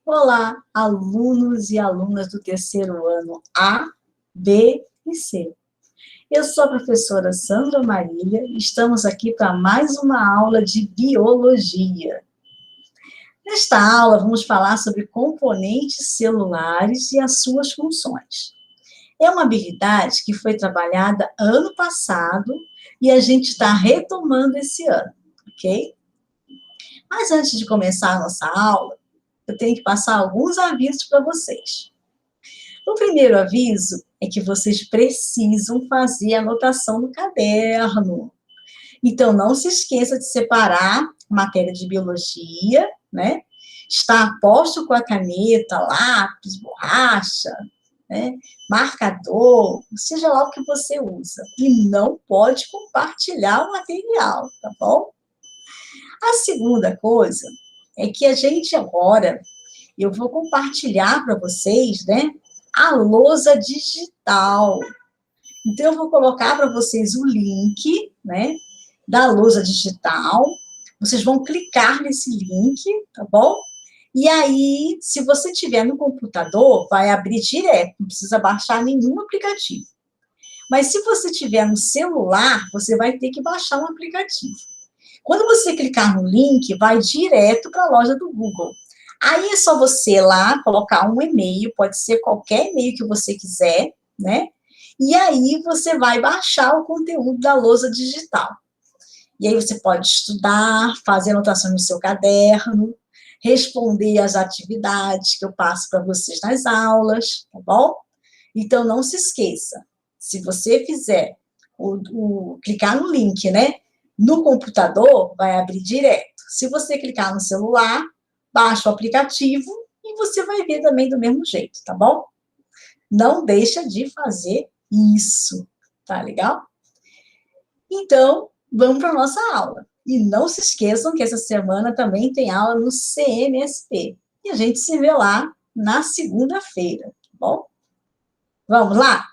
Olá, alunos e alunas do terceiro ano A, B e C. Eu sou a professora Sandra Marília e estamos aqui para mais uma aula de biologia. Nesta aula, vamos falar sobre componentes celulares e as suas funções. É uma habilidade que foi trabalhada ano passado e a gente está retomando esse ano, ok? Mas antes de começar a nossa aula, eu tenho que passar alguns avisos para vocês. O primeiro aviso é que vocês precisam fazer anotação no caderno. Então, não se esqueça de separar matéria de biologia, né? Está posto com a caneta, lápis, borracha, né? Marcador, seja lá o que você usa. E não pode compartilhar o material, tá bom? A segunda coisa é que a gente agora, eu vou compartilhar para vocês, né? A lousa digital. Então, eu vou colocar para vocês o link, né, da lousa digital. Vocês vão clicar nesse link, tá bom? E aí, se você tiver no computador, vai abrir direto, não precisa baixar nenhum aplicativo. Mas se você tiver no celular, você vai ter que baixar um aplicativo. Quando você clicar no link, vai direto para a loja do Google. Aí é só você ir lá colocar um e-mail, pode ser qualquer e-mail que você quiser, né? E aí você vai baixar o conteúdo da lousa digital. E aí você pode estudar, fazer anotações no seu caderno, responder às atividades que eu passo para vocês nas aulas, tá bom? Então não se esqueça, se você fizer clicar no link, né? No computador, vai abrir direto. Se você clicar no celular, baixa o aplicativo e você vai ver também do mesmo jeito, tá bom? Não deixa de fazer isso, tá legal? Então, vamos para a nossa aula. E não se esqueçam que essa semana também tem aula no CMSP. E a gente se vê lá na segunda-feira, tá bom? Vamos lá?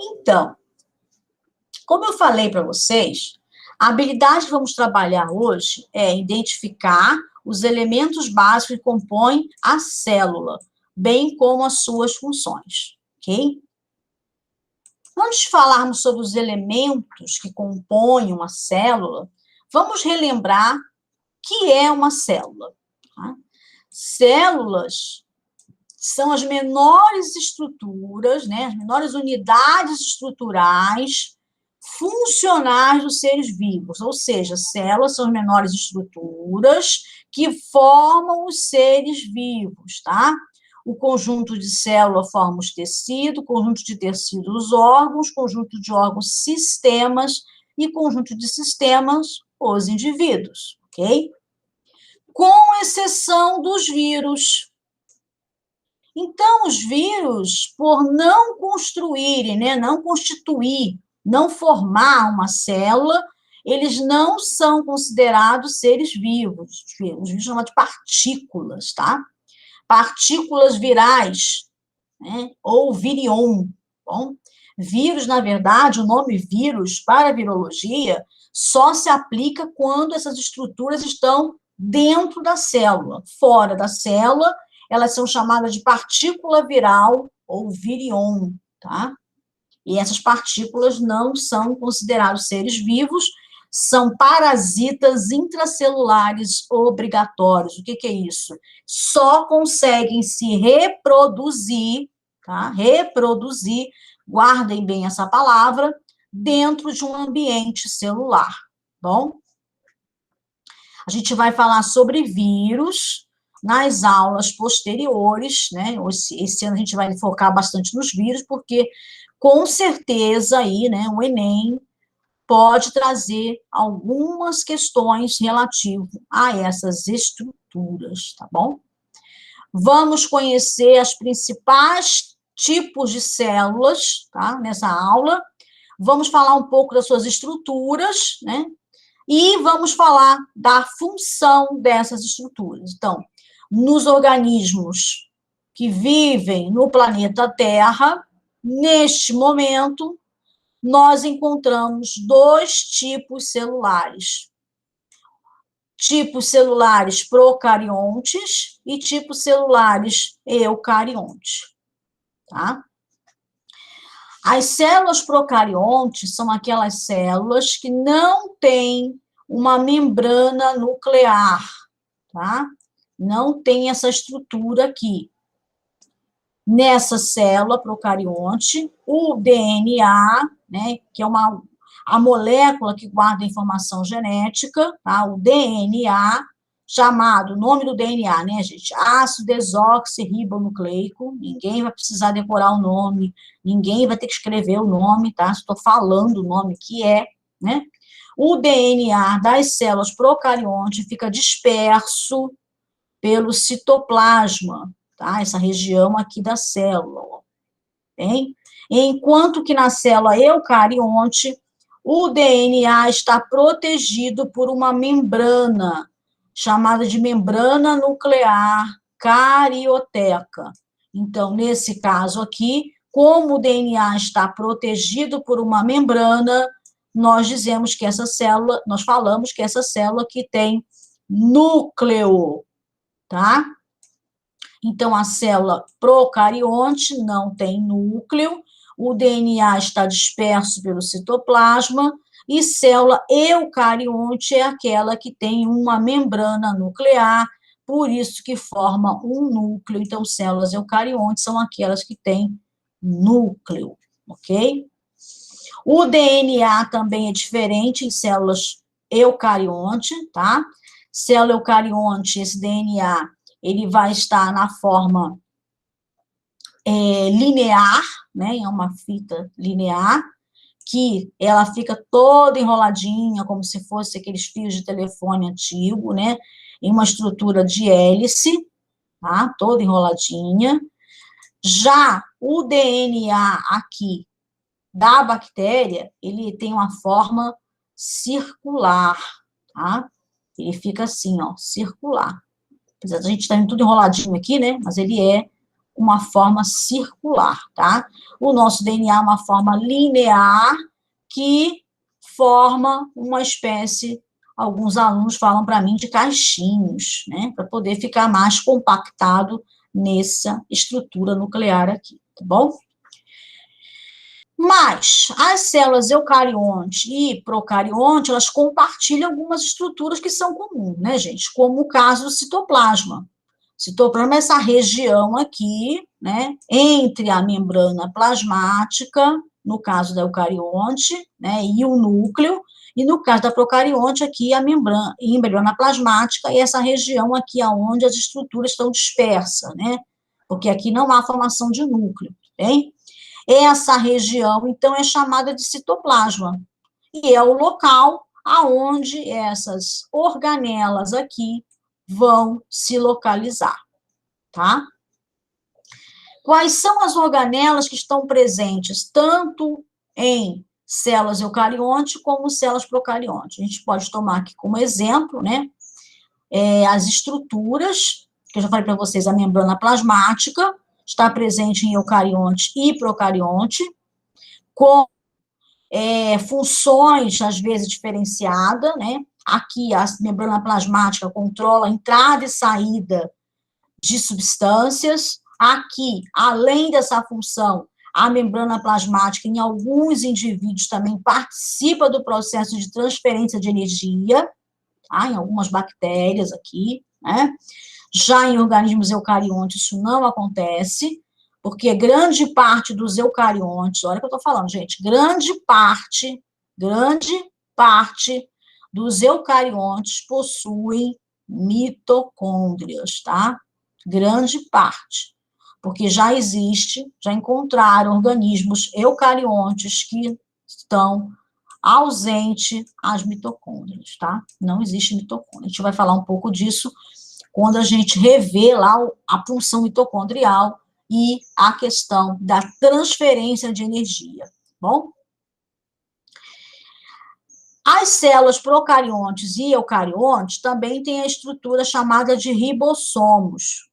Então, como eu falei para vocês, a habilidade que vamos trabalhar hoje é identificar os elementos básicos que compõem a célula, bem como as suas funções, ok? Antes de falarmos sobre os elementos que compõem uma célula, vamos relembrar o que é uma célula. Tá? Células são as menores estruturas, né, as menores unidades estruturais funcionais dos seres vivos, ou seja, células são as menores estruturas que formam os seres vivos, tá? O conjunto de célula forma os tecidos, conjunto de tecidos os órgãos, conjunto de órgãos sistemas e conjunto de sistemas os indivíduos, ok? Com exceção dos vírus. Então, os vírus, por não construírem, né, não constituir, não formar uma célula, eles não são considerados seres vivos. Os vírus chamam de partículas, tá? Partículas virais, né, ou virion. Bom, vírus, na verdade, o nome vírus para a virologia só se aplica quando essas estruturas estão dentro da célula. Fora da célula, elas são chamadas de partícula viral ou virion, tá? E essas partículas não são considerados seres vivos, são parasitas intracelulares obrigatórios. O que é isso? Só conseguem se reproduzir, tá? Reproduzir, guardem bem essa palavra, dentro de um ambiente celular, bom? A gente vai falar sobre vírus nas aulas posteriores, né? Esse ano a gente vai focar bastante nos vírus, porque com certeza aí, né, o Enem pode trazer algumas questões relativas a essas estruturas, tá bom? Vamos conhecer as principais tipos de células, tá? Nessa aula. Vamos falar um pouco das suas estruturas, né? E vamos falar da função dessas estruturas. Então, nos organismos que vivem no planeta Terra, neste momento, nós encontramos dois tipos celulares. Tipos celulares procariontes e tipos celulares eucariontes, tá? As células procariontes são aquelas células que não têm uma membrana nuclear, tá? Não tem essa estrutura aqui. Nessa célula procarionte, o DNA, né, que é a molécula que guarda a informação genética, tá? O DNA, chamado, o nome do DNA, né, gente? Ácido desoxirribonucleico, ninguém vai precisar decorar o nome, ninguém vai ter que escrever o nome, tá? Estou falando o nome que é, né? O DNA das células procarionte fica disperso pelo citoplasma, tá? Essa região aqui da célula, bem? Enquanto que na célula eucarionte, o DNA está protegido por uma membrana, chamada de membrana nuclear carioteca. Então, nesse caso aqui, como o DNA está protegido por uma membrana, nós dizemos que essa célula, nós falamos que essa célula que tem núcleo, tá? Então, a célula procarionte não tem núcleo, o DNA está disperso pelo citoplasma, e célula eucarionte é aquela que tem uma membrana nuclear, por isso que forma um núcleo. Então, células eucariontes são aquelas que têm núcleo, ok? O DNA também é diferente em células eucarionte, tá? Célula eucarionte, esse DNA, ele vai estar na forma linear, né, em uma fita linear, que ela fica toda enroladinha, como se fosse aqueles fios de telefone antigo, né, em uma estrutura de hélice, tá, toda enroladinha. Já o DNA aqui da bactéria, ele tem uma forma circular, tá? Ele fica assim, ó, circular. Apesar de a gente estar tudo enroladinho aqui, né? Mas ele é uma forma circular, tá? O nosso DNA é uma forma linear que forma uma espécie, alguns alunos falam para mim, de caixinhos, né? Para poder ficar mais compactado nessa estrutura nuclear aqui, tá bom? Mas as células eucarionte e procarionte, elas compartilham algumas estruturas que são comuns, né, gente? Como o caso do citoplasma. Citoplasma é essa região aqui, né, entre a membrana plasmática, no caso da eucarionte, né, e o núcleo, e no caso da procarionte, aqui a membrana plasmática, e essa região aqui onde as estruturas estão dispersas, né, porque aqui não há formação de núcleo, bem? Essa região, então, é chamada de citoplasma, e é o local aonde essas organelas aqui vão se localizar, tá? Quais são as organelas que estão presentes tanto em células eucarionte como células procarionte? A gente pode tomar aqui como exemplo, né, as estruturas, que eu já falei para vocês, a membrana plasmática, está presente em eucarionte e procarionte, com funções, às vezes, diferenciadas, né? Aqui, a membrana plasmática controla a entrada e saída de substâncias. Aqui, além dessa função, a membrana plasmática, em alguns indivíduos, também participa do processo de transferência de energia, tá? Em algumas bactérias aqui, né? Já em organismos eucariontes, isso não acontece, porque grande parte dos eucariontes, olha o que eu estou falando, gente, grande parte dos eucariontes possuem mitocôndrias, tá? Grande parte. Porque já encontraram organismos eucariontes que estão ausentes as mitocôndrias, tá? Não existe mitocôndria. A gente vai falar um pouco disso quando a gente revê lá a função mitocondrial e a questão da transferência de energia, bom? As células procariontes e eucariontes também têm a estrutura chamada de ribossomos.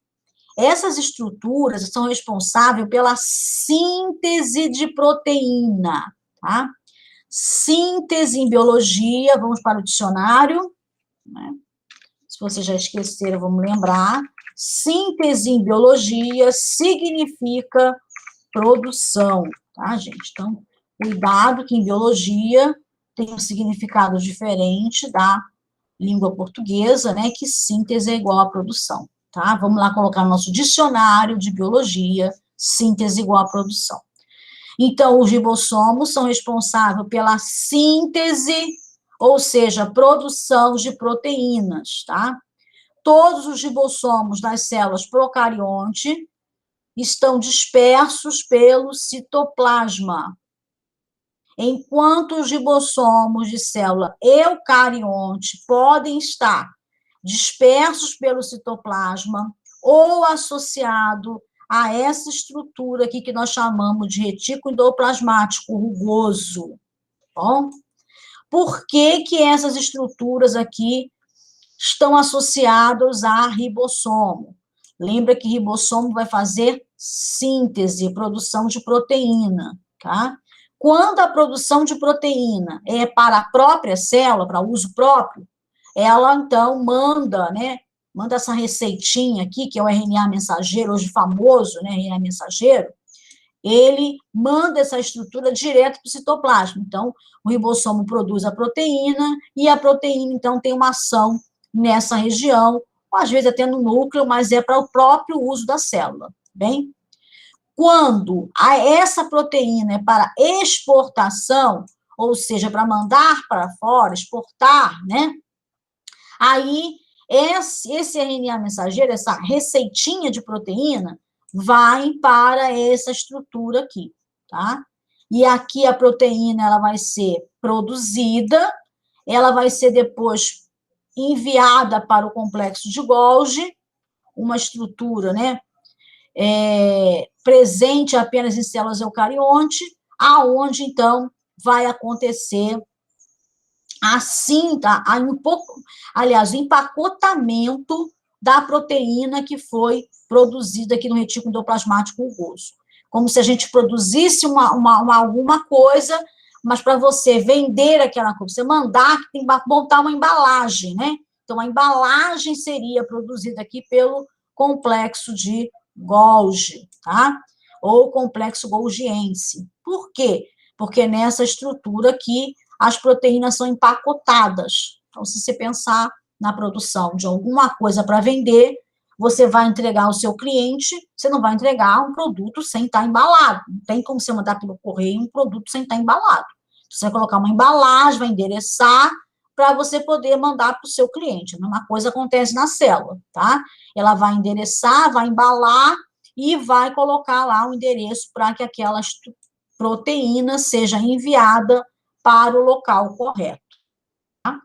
Essas estruturas são responsáveis pela síntese de proteína, tá? Síntese em biologia, vamos para o dicionário, né? Se vocês já esqueceram, vamos lembrar. Síntese em biologia significa produção, tá, gente? Então, cuidado que em biologia tem um significado diferente da língua portuguesa, né? Que síntese é igual a produção, tá? Vamos lá colocar no nosso dicionário de biologia, síntese igual a produção. Então, os ribossomos são responsáveis pela síntese, ou seja, produção de proteínas, tá? Todos os ribossomos das células procarionte estão dispersos pelo citoplasma, enquanto os ribossomos de célula eucarionte podem estar dispersos pelo citoplasma ou associado a essa estrutura aqui que nós chamamos de retículo endoplasmático rugoso, bom? Por que que essas estruturas aqui estão associadas a ribossomo? Lembra que ribossomo vai fazer síntese, produção de proteína, tá? Quando a produção de proteína é para a própria célula, para uso próprio, ela, então, manda, né, manda essa receitinha aqui, que é o RNA mensageiro, hoje famoso, né, RNA mensageiro, ele manda essa estrutura direto para o citoplasma. Então, o ribossomo produz a proteína, e a proteína, então, tem uma ação nessa região, ou às vezes até no núcleo, mas é para o próprio uso da célula, bem? Quando essa proteína é para exportação, ou seja, para mandar para fora, exportar, né? Aí, esse RNA mensageiro, essa receitinha de proteína, vai para essa estrutura aqui, tá? E aqui a proteína, ela vai ser produzida, ela vai ser depois enviada para o complexo de Golgi, uma estrutura, né, presente apenas em células eucarionte, aonde, então, vai acontecer assim, tá? Aliás, o empacotamento da proteína que foi produzida aqui no retículo endoplasmático rugoso. Como se a gente produzisse alguma coisa, mas para você vender aquela coisa, você mandar, tem que montar uma embalagem, né? Então, a embalagem seria produzida aqui pelo complexo de Golgi, tá? Ou complexo golgiense. Por quê? Porque nessa estrutura aqui, as proteínas são empacotadas. Então, se você pensar na produção de alguma coisa para vender, você vai entregar ao seu cliente, você não vai entregar um produto sem estar embalado. Não tem como você mandar pelo correio um produto sem estar embalado. Você vai colocar uma embalagem, vai endereçar, para você poder mandar para o seu cliente. A mesma coisa acontece na célula, tá? Ela vai endereçar, vai embalar e vai colocar lá o endereço para que aquela proteína seja enviada para o local correto. Tá?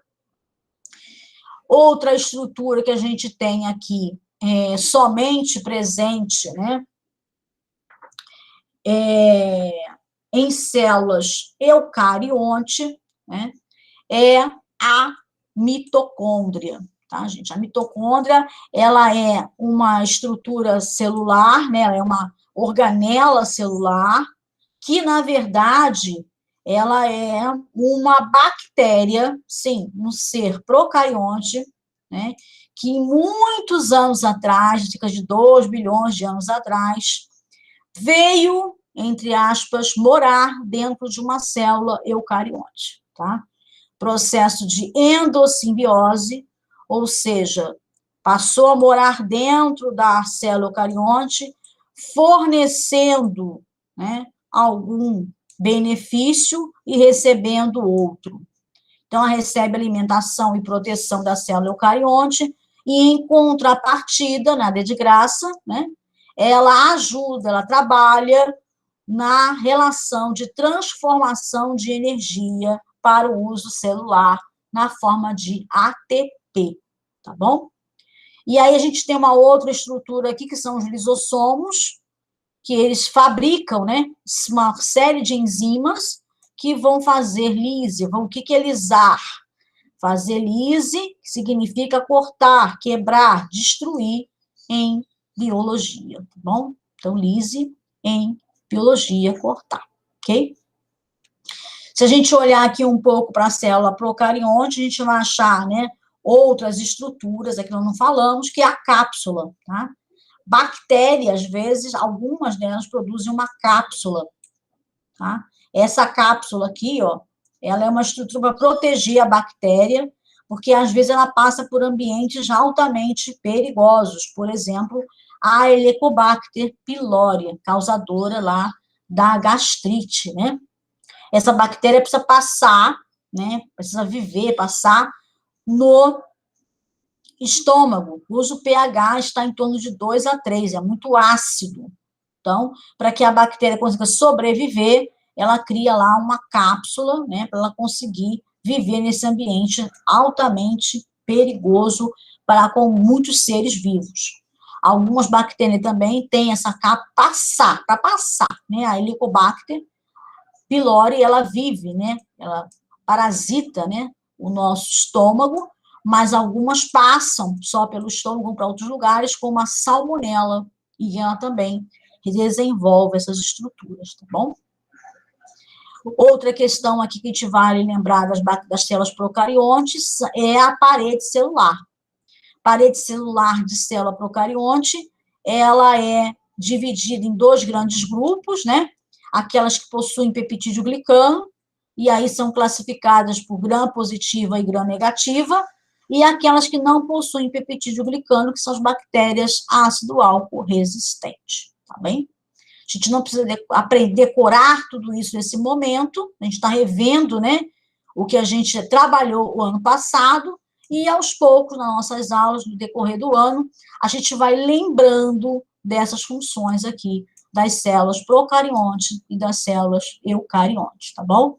Outra estrutura que a gente tem aqui, somente presente, né, em células eucarionte, né, é a mitocôndria, tá, gente? A mitocôndria, ela é uma estrutura celular, né, ela é uma organela celular, que, na verdade, ela é uma bactéria, sim, um ser procarionte, né, que muitos anos atrás, cerca de 2 bilhões de anos atrás, veio, entre aspas, morar dentro de uma célula eucarionte, tá? Processo de endossimbiose, ou seja, passou a morar dentro da célula eucarionte, fornecendo, né, algum benefício e recebendo outro. Então, ela recebe alimentação e proteção da célula eucarionte, e, em contrapartida, nada é de graça, né, ela ajuda, ela trabalha na relação de transformação de energia para o uso celular na forma de ATP, tá bom? E aí a gente tem uma outra estrutura aqui, que são os lisossomos, que eles fabricam, né, uma série de enzimas que vão fazer lise. O que é lisar? Fazer lise significa cortar, quebrar, destruir em biologia, tá bom? Então, lise em biologia, cortar, ok? Se a gente olhar aqui um pouco para a célula procarionte, a gente vai achar, né, outras estruturas, aqui nós não falamos, que é a cápsula, tá? Bactérias, às vezes, algumas delas produzem uma cápsula, tá? Essa cápsula aqui, ó, ela é uma estrutura para proteger a bactéria, porque às vezes ela passa por ambientes altamente perigosos, por exemplo, a Helicobacter pylori, causadora lá da gastrite, né? Essa bactéria precisa passar, né? Precisa viver, passar no estômago, cujo pH está em torno de 2 a 3, é muito ácido. Então, para que a bactéria consiga sobreviver, ela cria lá uma cápsula, né, para ela conseguir viver nesse ambiente altamente perigoso para com muitos seres vivos. Algumas bactérias também têm essa cápsula para passar, né, a Helicobacter pylori, ela vive, né, ela parasita, né, o nosso estômago, mas algumas passam só pelo estômago para outros lugares, como a salmonela, e ela também desenvolve essas estruturas, tá bom? Outra questão aqui que te vale lembrar das células procariontes é a parede celular. Parede celular de célula procarionte, ela é dividida em dois grandes grupos, né? Aquelas que possuem peptídeo glicano, e aí são classificadas por gram positiva e gram negativa, e aquelas que não possuem peptídeo glicano, que são as bactérias ácido-álcool resistentes, tá bem? A gente não precisa aprender, decorar tudo isso nesse momento, a gente está revendo, né, o que a gente trabalhou o ano passado, e aos poucos, nas nossas aulas, no decorrer do ano, a gente vai lembrando dessas funções aqui, das células procariontes e das células eucariontes, tá bom?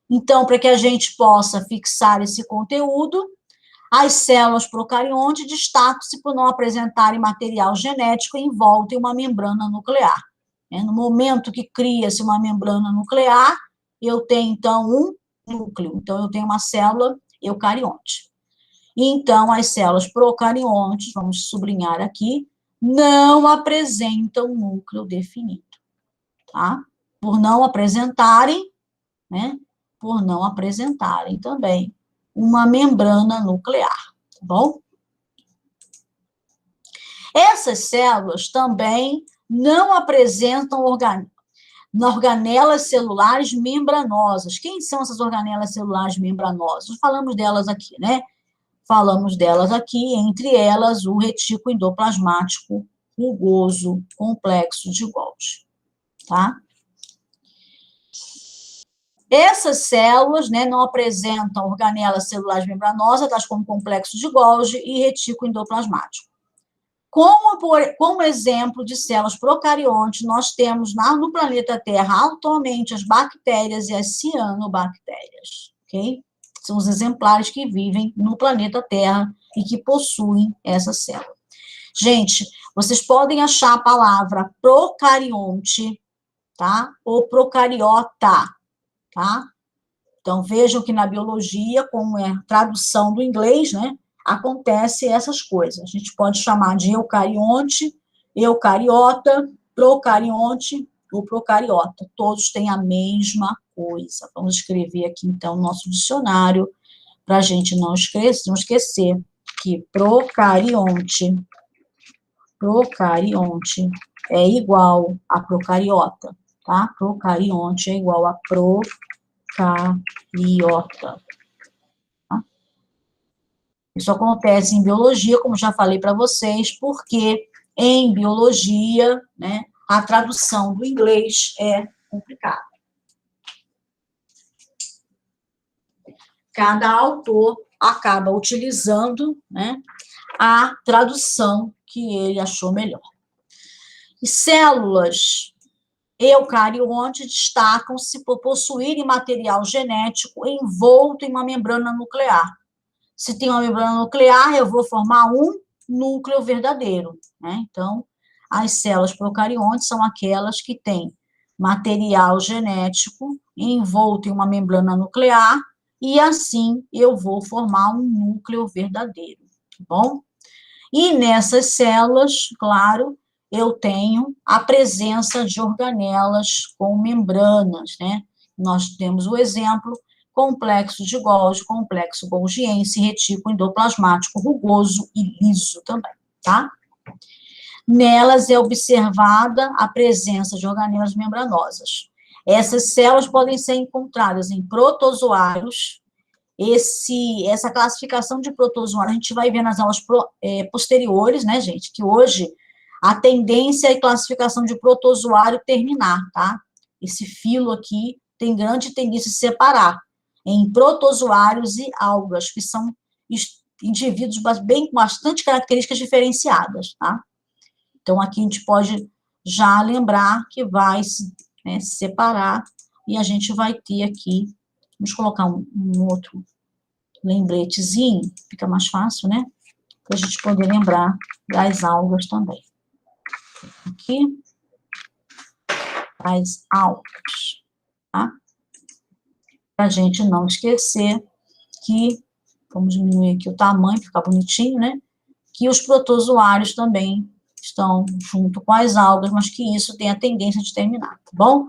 Então, para que a gente possa fixar esse conteúdo, as células procariontes destacam-se por não apresentarem material genético envolto em uma membrana nuclear. No momento que cria-se uma membrana nuclear, eu tenho, então, um núcleo. Então, eu tenho uma célula eucarionte. Então, as células procariontes, vamos sublinhar aqui, não apresentam núcleo definido, tá? Por não apresentarem, né? Por não apresentarem também uma membrana nuclear, tá bom? Essas células também não apresentam organelas celulares membranosas. Quem são essas organelas celulares membranosas? Falamos delas aqui, né? Falamos delas aqui, entre elas o retículo endoplasmático rugoso complexo de Golgi, tá? Essas células, né, não apresentam organelas celulares membranosas, tais como complexo de Golgi e retículo endoplasmático. Como exemplo de células procariontes, nós temos no planeta Terra atualmente as bactérias e as cianobactérias, ok? São os exemplares que vivem no planeta Terra e que possuem essa célula. Gente, vocês podem achar a palavra procarionte, tá? Ou procariota, tá? Então, vejam que na biologia, como é tradução do inglês, né, acontece essas coisas. A gente pode chamar de eucarionte, eucariota, procarionte ou procariota. Todos têm a mesma coisa. Vamos escrever aqui, então, no nosso dicionário, para a gente não esquecer que procarionte é igual a procariota, tá? Procarionte é igual a procariota. Tá? Isso acontece em biologia, como já falei para vocês, porque em biologia, né, a tradução do inglês é complicada. Cada autor acaba utilizando, né, a tradução que ele achou melhor. E células eucariontes destacam-se por possuírem material genético envolto em uma membrana nuclear. Se tem uma membrana nuclear, eu vou formar um núcleo verdadeiro, né? Então, as células procariontes são aquelas que têm material genético envolto em uma membrana nuclear, e assim eu vou formar um núcleo verdadeiro, tá bom? E nessas células, claro, eu tenho a presença de organelas com membranas, né? Nós temos o exemplo complexo de Golgi, complexo golgiense, retículo endoplasmático rugoso e liso também, tá? Nelas é observada a presença de organelas membranosas. Essas células podem ser encontradas em protozoários. Essa classificação de protozoário a gente vai ver nas aulas posteriores, né, gente? Que hoje a tendência é a classificação de protozoário terminar, tá? Esse filo aqui tem grande tendência a se separar em protozoários e algas, que são indivíduos com bastante características diferenciadas, tá? Então, aqui a gente pode já lembrar que vai se separar, e a gente vai ter aqui, vamos colocar um outro lembretezinho, fica mais fácil, né? Para a gente poder lembrar das algas também. Aqui, as algas, tá? Para a gente não esquecer que, vamos diminuir aqui o tamanho, para ficar bonitinho, né? Que os protozoários também estão junto com as algas, mas que isso tem a tendência de terminar, tá bom?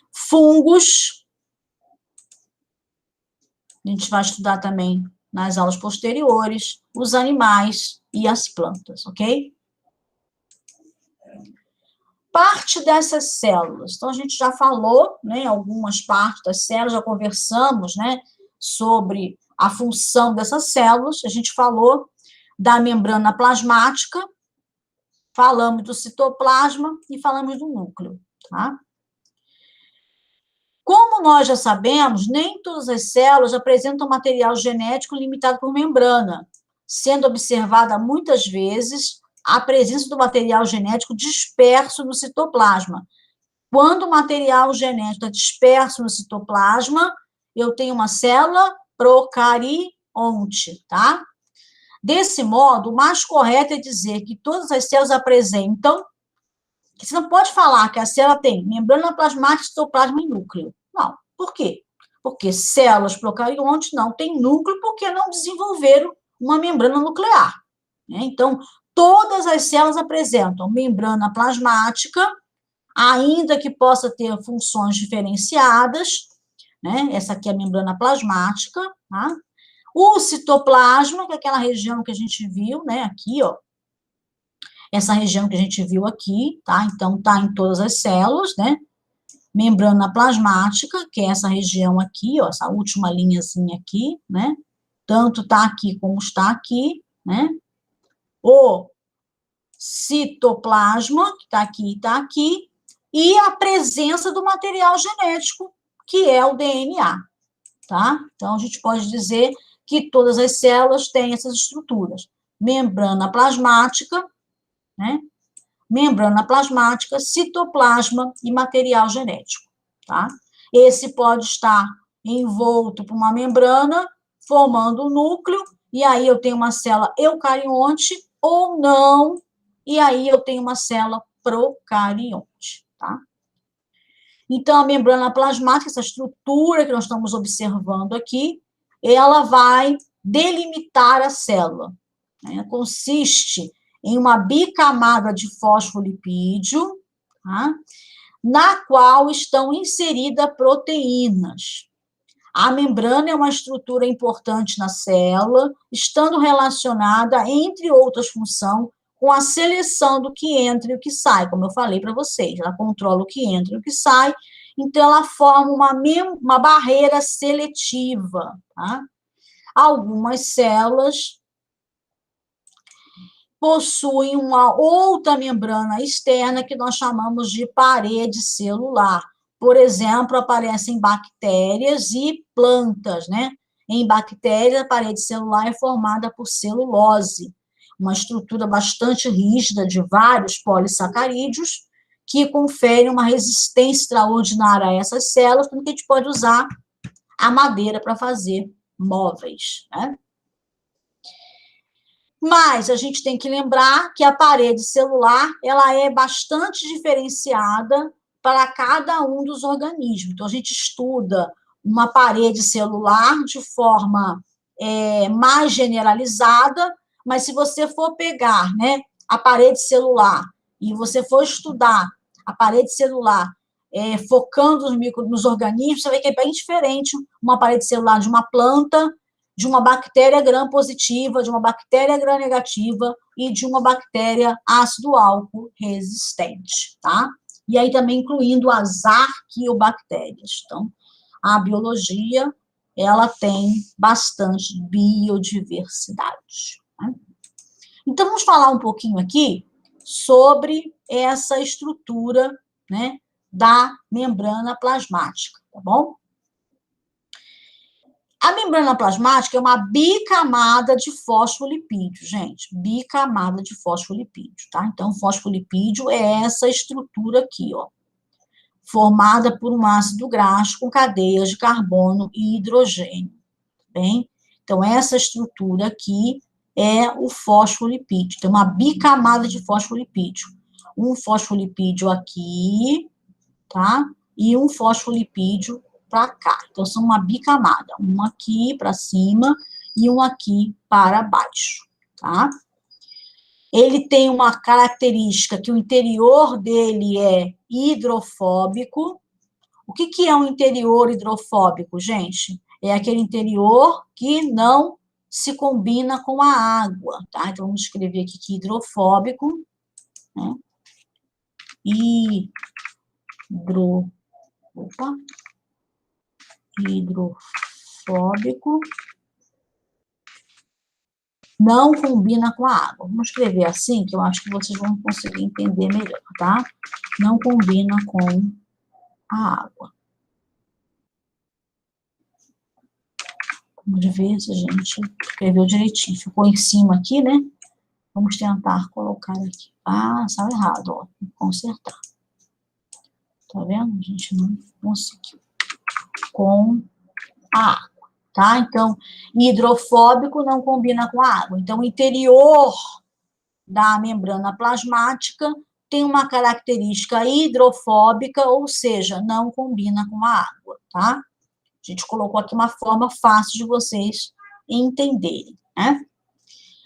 Fungos, a gente vai estudar também nas aulas posteriores, os animais e as plantas, ok? Parte dessas células, então a gente já falou, né, algumas partes das células, já conversamos, né, sobre a função dessas células, a gente falou da membrana plasmática, falamos do citoplasma e falamos do núcleo, tá? Como nós já sabemos, nem todas as células apresentam material genético limitado por membrana, sendo observada muitas vezes a presença do material genético disperso no citoplasma. Quando o material genético está disperso no citoplasma, eu tenho uma célula procarionte, tá? Desse modo, o mais correto é dizer que todas as células apresentam, que você não pode falar que a célula tem membrana plasmática, citoplasma e núcleo. Não. Por quê? Porque células procariontes não têm núcleo porque não desenvolveram uma membrana nuclear, né? Então, todas as células apresentam membrana plasmática, ainda que possa ter funções diferenciadas, né? Essa aqui é a membrana plasmática, tá? O citoplasma, que é aquela região que a gente viu, né? Aqui, ó. Essa região que a gente viu aqui, tá? Então, tá em todas as células, né? Membrana plasmática, que é essa região aqui, ó, essa última linhazinha aqui, né? Tanto tá aqui como está aqui, né? O citoplasma, que tá aqui e tá aqui, e a presença do material genético, que é o DNA, tá? Então, a gente pode dizer que todas as células têm essas estruturas. Membrana plasmática, né? Membrana plasmática, citoplasma e material genético, tá? Esse pode estar envolto por uma membrana, formando um núcleo, e aí eu tenho uma célula eucarionte ou não, e aí eu tenho uma célula procarionte, tá? Então, a membrana plasmática, essa estrutura que nós estamos observando aqui, ela vai delimitar a célula, né? Consiste em uma bicamada de fosfolipídio, tá? Na qual estão inseridas proteínas. A membrana é uma estrutura importante na célula, estando relacionada, entre outras funções, com a seleção do que entra e o que sai, como eu falei para vocês. Ela controla o que entra e o que sai, então ela forma uma barreira seletiva, tá? Algumas células possuem uma outra membrana externa que nós chamamos de parede celular. Por exemplo, aparecem bactérias e plantas, né? Em bactérias, a parede celular é formada por celulose, uma estrutura bastante rígida de vários polissacarídeos que conferem uma resistência extraordinária a essas células, porque a gente pode usar a madeira para fazer móveis, né? Mas a gente tem que lembrar que a parede celular, ela é bastante diferenciada para cada um dos organismos. Então, a gente estuda uma parede celular de forma mais generalizada, mas se você for pegar, né, a parede celular e você for estudar a parede celular focando nos organismos, você vai ver que é bem diferente uma parede celular de uma planta, de uma bactéria gram-positiva, de uma bactéria gram-negativa e de uma bactéria ácido-álcool resistente, tá? E aí também incluindo as arqueobactérias. Então, a biologia, ela tem bastante biodiversidade, né? Então, vamos falar um pouquinho aqui sobre essa estrutura, né, da membrana plasmática, tá bom? A membrana plasmática é uma bicamada de fosfolipídio, gente, bicamada de fosfolipídio, tá? Então, fosfolipídio é essa estrutura aqui, ó, formada por um ácido graxo com cadeias de carbono e hidrogênio, tá bem? Então, essa estrutura aqui é o fosfolipídio, tem uma bicamada de fosfolipídio. Um fosfolipídio aqui, tá? E um fosfolipídio para cá. Então, são uma bicamada, um aqui para cima e um aqui para baixo, tá? Ele tem uma característica que o interior dele é hidrofóbico. O que é um interior hidrofóbico, gente? É aquele interior que não se combina com a água, tá? Então, vamos escrever aqui que hidrofóbico, né? Hidrofóbico não combina com a água. Vamos escrever assim, que eu acho que vocês vão conseguir entender melhor, tá? Não combina com a água. Vamos ver se a gente escreveu direitinho. Ficou em cima aqui, né? Vamos tentar colocar aqui. Ah, saiu errado, ó. Tem que consertar. Tá vendo? A gente não conseguiu. Com a água, tá? Então, hidrofóbico não combina com a água. Então, o interior da membrana plasmática tem uma característica hidrofóbica, ou seja, não combina com a água, tá? A gente colocou aqui uma forma fácil de vocês entenderem, né?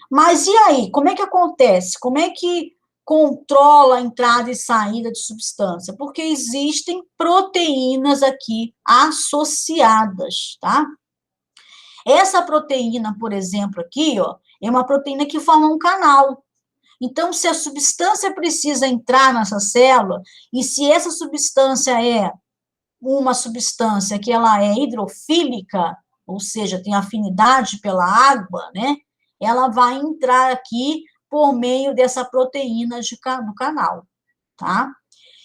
Mas e aí, como é que acontece? Como é que controla a entrada e saída de substância? Porque existem proteínas aqui associadas, tá? Essa proteína, por exemplo, aqui, ó, é uma proteína que forma um canal. Então, se a substância precisa entrar nessa célula, e se essa substância é uma substância que ela é hidrofílica, ou seja, tem afinidade pela água, né? Ela vai entrar aqui por meio dessa proteína do canal, tá?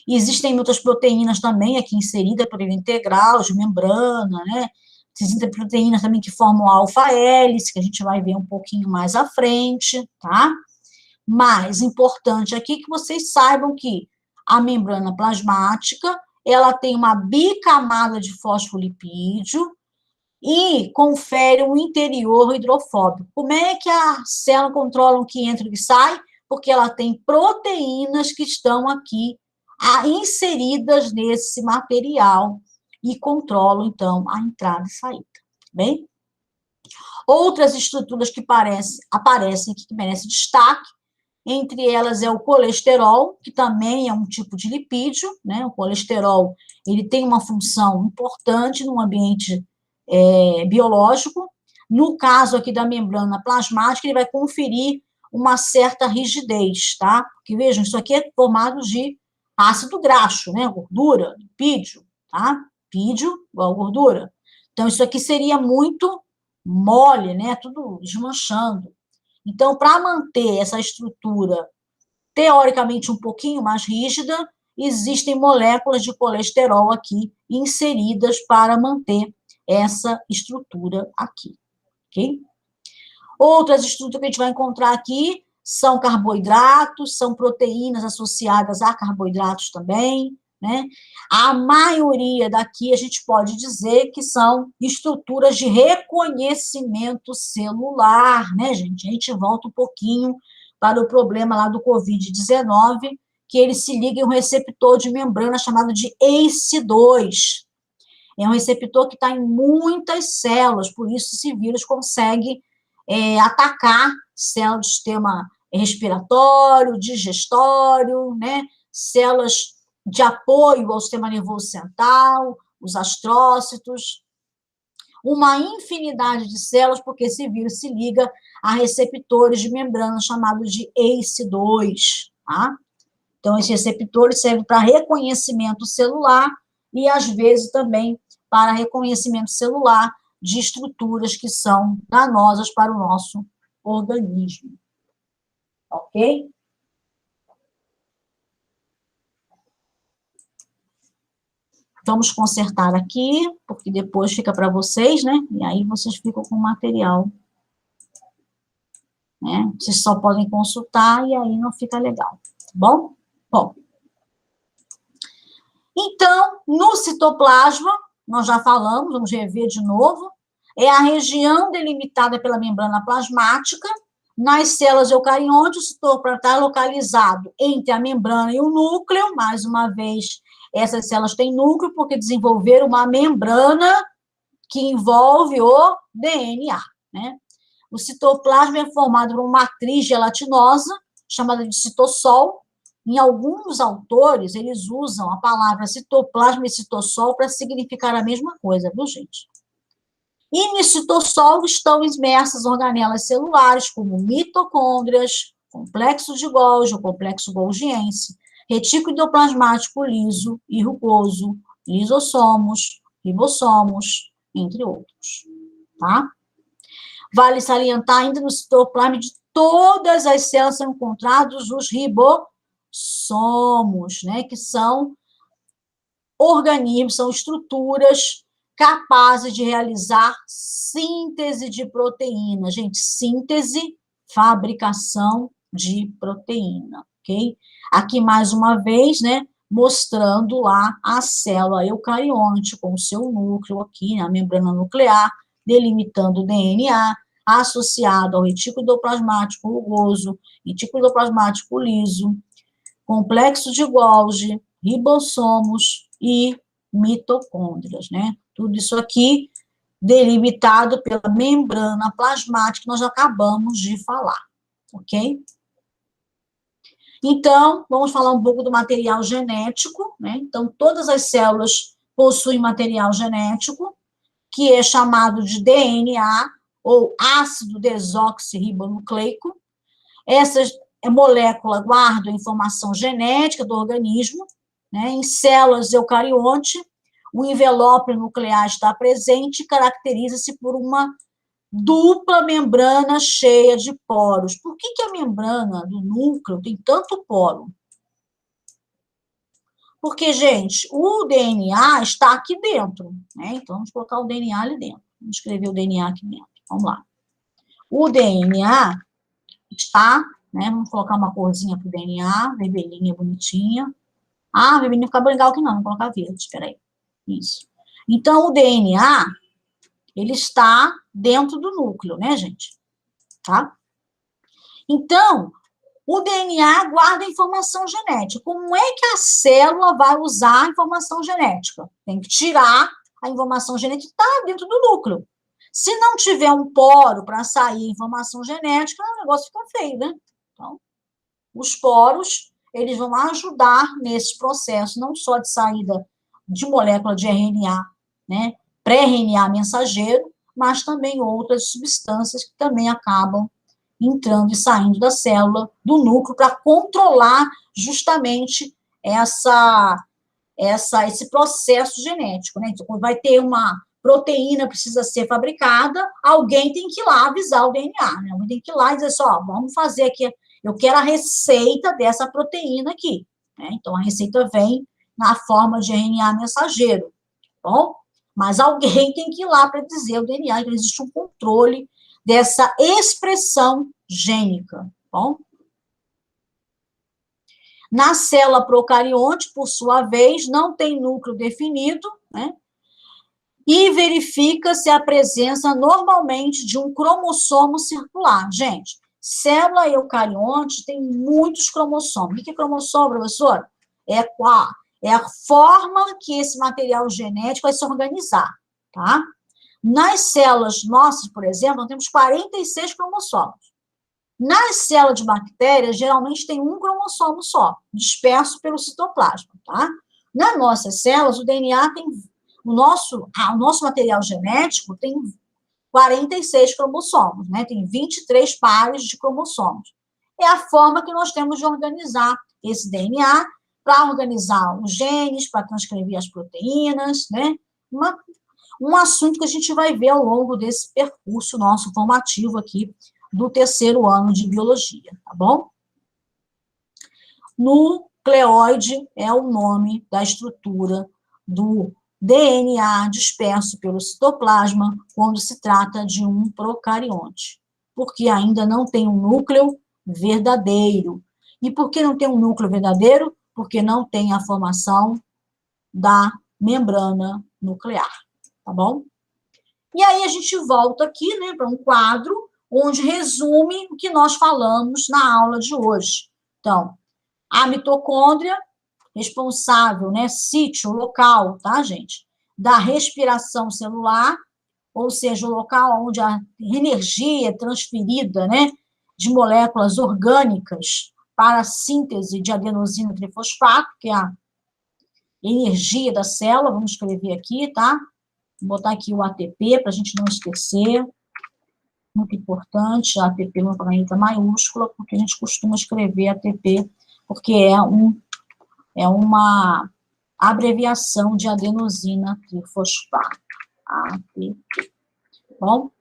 E existem outras proteínas também aqui inseridas por integral, de membrana, né? Existem proteínas também que formam alfa-hélice, que a gente vai ver um pouquinho mais à frente, tá? Mas, importante aqui que vocês saibam que a membrana plasmática, ela tem uma bicamada de fosfolipídio e confere um interior hidrofóbico. Como é que a célula controla o que entra e o que sai? Porque ela tem proteínas que estão aqui inseridas nesse material e controlam, então, a entrada e saída, bem? Outras estruturas que aparecem aqui, que merecem destaque, entre elas é o colesterol, que também é um tipo de lipídio, né? O colesterol, ele tem uma função importante no ambiente biológico. No caso aqui da membrana plasmática, ele vai conferir uma certa rigidez, tá? Porque, vejam, isso aqui é formado de ácido graxo, né? Gordura, lipídio, tá? Lipídio igual gordura. Então, isso aqui seria muito mole, né? Tudo desmanchando. Então, para manter essa estrutura teoricamente um pouquinho mais rígida, existem moléculas de colesterol aqui inseridas para manter essa estrutura aqui, ok? Outras estruturas que a gente vai encontrar aqui são carboidratos, são proteínas associadas a carboidratos também, né? A maioria daqui a gente pode dizer que são estruturas de reconhecimento celular, né, gente? A gente volta um pouquinho para o problema lá do Covid-19, que ele se liga em um receptor de membrana chamado de ACE2. É um receptor que está em muitas células, por isso esse vírus consegue atacar células do sistema respiratório, digestório, né? Células de apoio ao sistema nervoso central, os astrócitos, uma infinidade de células, porque esse vírus se liga a receptores de membrana chamados de ACE2, tá? Então, esses receptores servem para reconhecimento celular e, às vezes, também para reconhecimento celular de estruturas que são danosas para o nosso organismo. Ok? Vamos consertar aqui, porque depois fica para vocês, né? E aí vocês ficam com o material, né? Vocês só podem consultar e aí não fica legal, tá bom? Bom. Então, no citoplasma, nós já falamos, vamos rever de novo, é a região delimitada pela membrana plasmática. Nas células eucariontes, o citoplasma está localizado entre a membrana e o núcleo. Mais uma vez, essas células têm núcleo porque desenvolveram uma membrana que envolve o DNA, né? O citoplasma é formado por uma matriz gelatinosa, chamada de citossol. Em alguns autores, eles usam a palavra citoplasma e citossol para significar a mesma coisa, viu, gente? E no citossol estão imersas organelas celulares, como mitocôndrias, complexo de Golgi, o complexo golgiense, retículo endoplasmático liso e rugoso, lisossomos, ribossomos, entre outros, tá? Vale salientar ainda no citoplasma de todas as células são encontrados os ribossomos, né, que são organismos, são estruturas capazes de realizar síntese de proteína. Gente, síntese, fabricação de proteína, ok? Aqui, mais uma vez, né, mostrando lá a célula eucarionte com o seu núcleo aqui, na membrana nuclear, delimitando o DNA, associado ao retículo endoplasmático rugoso, retículo endoplasmático liso, complexo de Golgi, ribossomos e mitocôndrias, né? Tudo isso aqui delimitado pela membrana plasmática que nós acabamos de falar, ok? Então, vamos falar um pouco do material genético, né? Então, todas as células possuem material genético, que é chamado de DNA, ou ácido desoxirribonucleico. Essa molécula guarda a informação genética do organismo, né? Em células eucarionte, o envelope nuclear está presente e caracteriza-se por uma dupla membrana cheia de poros. Por que a membrana do núcleo tem tanto poro? Porque, gente, o DNA está aqui dentro, né? Então, vamos colocar o DNA ali dentro. Vamos escrever o DNA aqui dentro. Vamos lá. O DNA está, né? Vamos colocar uma corzinha para o DNA, vermelhinha, bonitinha. Ah, vermelhinha fica legal aqui não, vamos colocar verde, espera aí. Isso. Então, o DNA, ele está dentro do núcleo, né, gente? Tá? Então, o DNA guarda informação genética. Como é que a célula vai usar a informação genética? Tem que tirar a informação genética que está dentro do núcleo. Se não tiver um poro para sair informação genética, o negócio fica feio, né? Então, os poros, eles vão ajudar nesse processo, não só de saída de molécula de RNA, né? Pré-RNA mensageiro, mas também outras substâncias que também acabam entrando e saindo da célula, do núcleo, para controlar justamente esse processo genético, né? Então, quando vai ter uma proteína precisa ser fabricada, alguém tem que ir lá avisar o DNA, né? Alguém tem que ir lá e dizer assim, ó, vamos fazer aqui, eu quero a receita dessa proteína aqui, né? Então, a receita vem na forma de RNA mensageiro, tá bom? Mas alguém tem que ir lá para dizer o DNA, então existe um controle dessa expressão gênica, tá bom? Na célula procarionte, por sua vez, não tem núcleo definido, né? E verifica-se a presença normalmente de um cromossomo circular. Gente, Célula eucarionte tem muitos cromossomos. O que é cromossomo, professora? É a forma que esse material genético vai se organizar, tá? Nas células nossas, por exemplo, nós temos 46 cromossomos. Nas células de bactérias, geralmente tem um cromossomo só, disperso pelo citoplasma, tá? Nas nossas células, o DNA tem... O nosso material genético tem 46 cromossomos, né? Tem 23 pares de cromossomos. É a forma que nós temos de organizar esse DNA para organizar os genes, para transcrever as proteínas, né? Um assunto que a gente vai ver ao longo desse percurso nosso formativo aqui do terceiro ano de biologia, tá bom? Nucleóide é o nome da estrutura do DNA disperso pelo citoplasma quando se trata de um procarionte, porque ainda não tem um núcleo verdadeiro. E por que não tem um núcleo verdadeiro? Porque não tem a formação da membrana nuclear, tá bom? E aí a gente volta aqui, né, para um quadro onde resume o que nós falamos na aula de hoje. Então, a mitocôndria, responsável, né, sítio, local, tá, gente? Da respiração celular, ou seja, o local onde a energia é transferida, né, de moléculas orgânicas para a síntese de adenosina trifosfato, que é a energia da célula, vamos escrever aqui, tá? Vou botar aqui o ATP para a gente não esquecer. Muito importante, ATP uma caneta maiúscula, porque a gente costuma escrever ATP, porque é uma abreviação de adenosina trifosfato, ATP. Bom?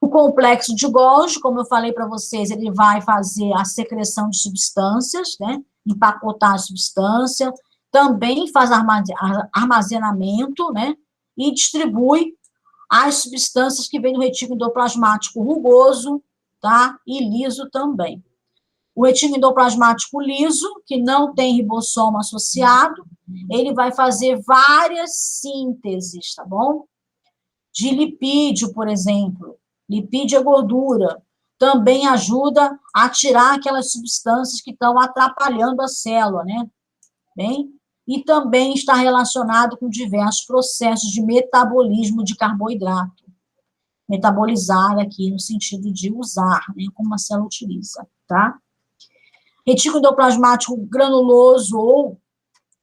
O complexo de Golgi, como eu falei para vocês, ele vai fazer a secreção de substâncias, né? Empacotar a substância, também faz armazenamento, né? E distribui as substâncias que vêm do retículo endoplasmático rugoso, tá? E liso também. O retículo endoplasmático liso, que não tem ribossomo associado, ele vai fazer várias sínteses, tá bom? De lipídio, por exemplo. Lipídio é gordura. Também ajuda a tirar aquelas substâncias que estão atrapalhando a célula, né? Bem? E também está relacionado com diversos processos de metabolismo de carboidrato. Metabolizar aqui no sentido de usar, né? Como a célula utiliza, tá? Retículo endoplasmático granuloso ou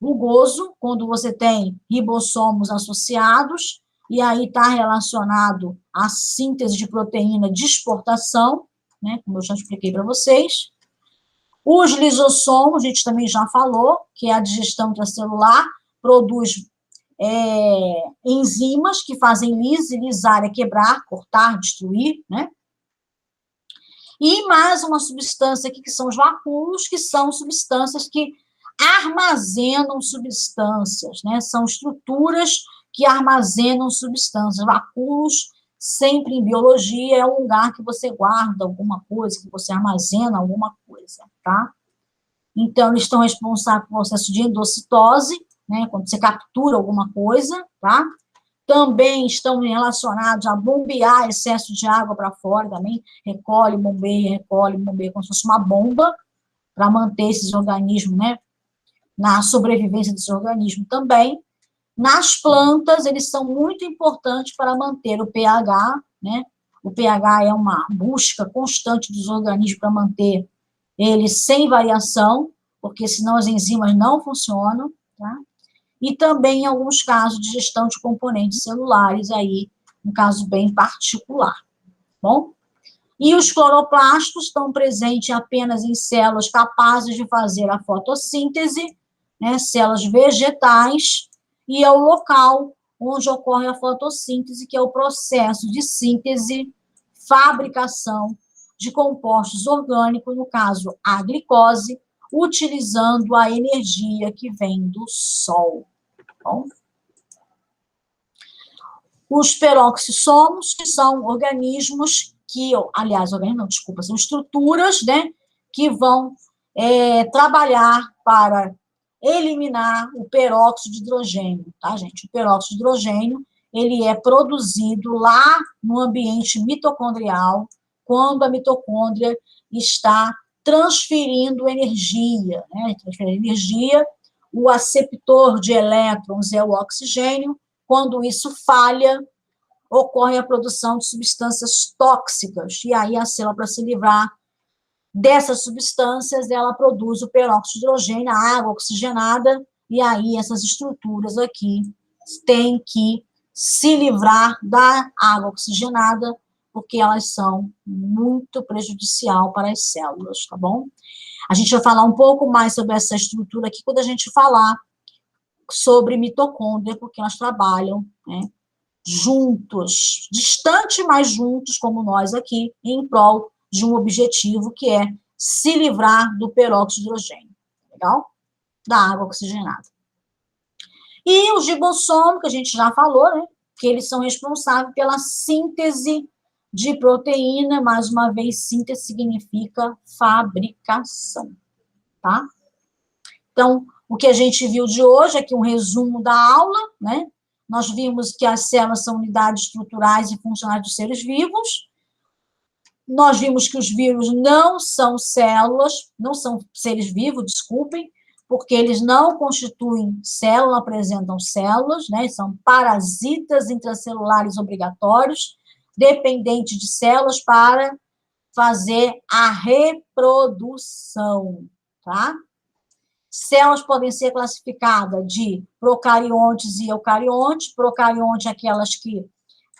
rugoso, quando você tem ribossomos associados, e aí está relacionado à síntese de proteína de exportação, né, como eu já expliquei para vocês. Os lisossomos, a gente também já falou, que é a digestão intracelular, produz enzimas que fazem lisar é quebrar, cortar, destruir, né? E mais uma substância aqui, que são os vacúolos, que são substâncias que armazenam substâncias, né? São estruturas que armazenam substâncias. Vacúolos, sempre em biologia, é um lugar que você guarda alguma coisa, que você armazena alguma coisa, tá? Então, eles estão responsáveis pelo processo de endocitose, né? Quando você captura alguma coisa, tá? Também estão relacionados a bombear excesso de água para fora também, recolhe, bombeia, como se fosse uma bomba, para manter esses organismos, né, na sobrevivência desses organismos também. Nas plantas, eles são muito importantes para manter o pH, né, o pH é uma busca constante dos organismos para manter ele sem variação, porque senão as enzimas não funcionam, tá? E também, em alguns casos, de gestão de componentes celulares, aí, um caso bem particular, bom? E os cloroplastos estão presentes apenas em células capazes de fazer a fotossíntese, né, células vegetais, e é o local onde ocorre a fotossíntese, que é o processo de síntese, fabricação de compostos orgânicos, no caso, a glicose, utilizando a energia que vem do sol. Bom? Os peroxissomos, que são organismos que, aliás, são estruturas, né, que vão trabalhar para eliminar o peróxido de hidrogênio, tá, gente? O peróxido de hidrogênio, ele é produzido lá no ambiente mitocondrial, quando a mitocôndria está transferindo energia, né? Transferindo energia, o aceptor de elétrons é o oxigênio. Quando isso falha, ocorre a produção de substâncias tóxicas, e aí a célula, para se livrar dessas substâncias, ela produz o peróxido de hidrogênio, a água oxigenada, e aí essas estruturas aqui têm que se livrar da água oxigenada, porque elas são muito prejudicial para as células, tá bom? A gente vai falar um pouco mais sobre essa estrutura aqui quando a gente falar sobre mitocôndria, porque elas trabalham, né, juntos, distante, mas juntos, como nós aqui, em prol de um objetivo que é se livrar do peróxido de hidrogênio, legal? Da água oxigenada. E os ribossomos, que a gente já falou, né, que eles são responsáveis pela síntese de proteína. Mais uma vez, síntese significa fabricação, tá? Então, o que a gente viu de hoje, aqui um resumo da aula, né? Nós vimos que as células são unidades estruturais e funcionais dos seres vivos. Nós vimos que os vírus não são células, não são seres vivos, desculpem, porque eles não constituem célula, não apresentam células, né? São parasitas intracelulares obrigatórios, dependentes de células para fazer a reprodução, tá? Células podem ser classificadas de procariontes e eucariontes. Procarionte, aquelas que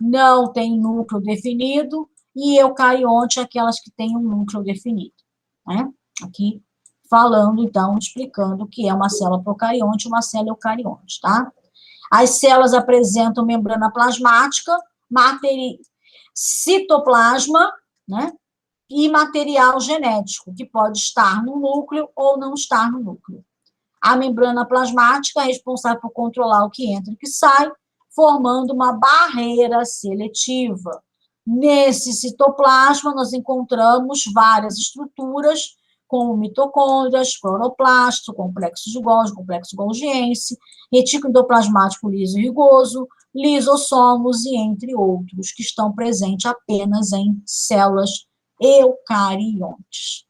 não têm núcleo definido, e eucarionte, aquelas que têm um núcleo definido, né? Aqui falando, então, explicando o que é uma célula procarionte e uma célula eucarionte, tá? As células apresentam membrana plasmática, citoplasma, né? E material genético, que pode estar no núcleo ou não estar no núcleo. A membrana plasmática é responsável por controlar o que entra e o que sai, formando uma barreira seletiva. Nesse citoplasma, nós encontramos várias estruturas, como mitocôndrias, cloroplasto, complexo de Golgi, complexo golgiense, retículo endoplasmático liso e rugoso, lisossomos e entre outros, que estão presentes apenas em células eucariontes.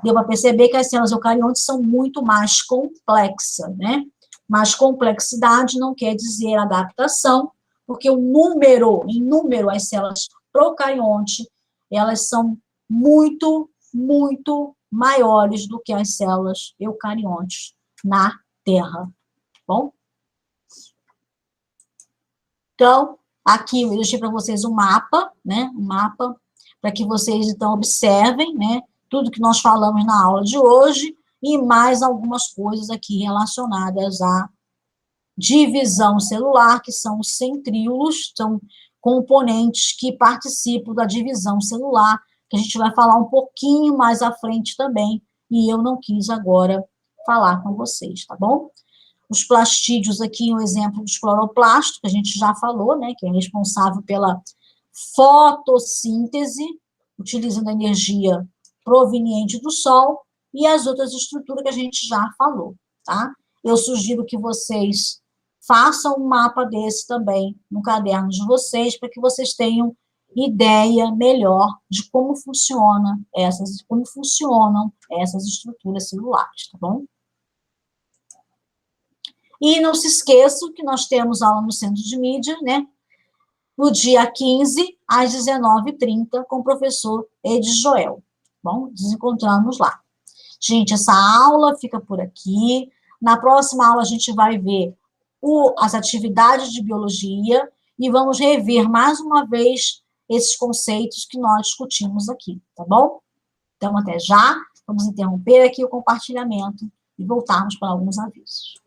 Deu para perceber que as células eucariontes são muito mais complexas, né? Mas complexidade não quer dizer adaptação, porque em número, as células procariontes, elas são muito, muito maiores do que as células eucariontes na Terra, bom? Então, aqui eu deixei para vocês um mapa, né? Um mapa para que vocês, então, observem, né? Tudo que nós falamos na aula de hoje e mais algumas coisas aqui relacionadas à divisão celular, que são os centríolos, são componentes que participam da divisão celular, que a gente vai falar um pouquinho mais à frente também, e eu não quis agora falar com vocês, tá bom? Os plastídeos aqui, um exemplo dos cloroplastos, que a gente já falou, né, que é responsável pela fotossíntese, utilizando a energia proveniente do Sol, e as outras estruturas que a gente já falou, tá? Eu sugiro que vocês façam um mapa desse também no caderno de vocês, para que vocês tenham ideia melhor de como funcionam essas estruturas celulares, tá bom? E não se esqueçam que nós temos aula no Centro de Mídia, né? No dia 15, às 19h30, com o professor Edis Joel. Bom, nos encontramos lá. Gente, essa aula fica por aqui. Na próxima aula, a gente vai ver as atividades de biologia e vamos rever mais uma vez esses conceitos que nós discutimos aqui, tá bom? Então, até já. Vamos interromper aqui o compartilhamento e voltarmos para alguns avisos.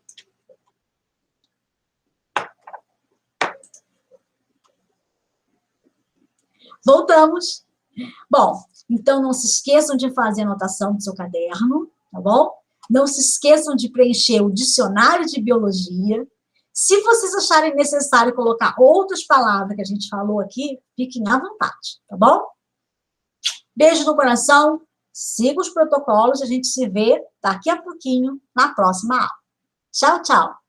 Voltamos. Bom, então não se esqueçam de fazer anotação do seu caderno, tá bom? Não se esqueçam de preencher o dicionário de biologia. Se vocês acharem necessário colocar outras palavras que a gente falou aqui, fiquem à vontade, tá bom? Beijo no coração, siga os protocolos, a gente se vê daqui a pouquinho na próxima aula. Tchau, tchau!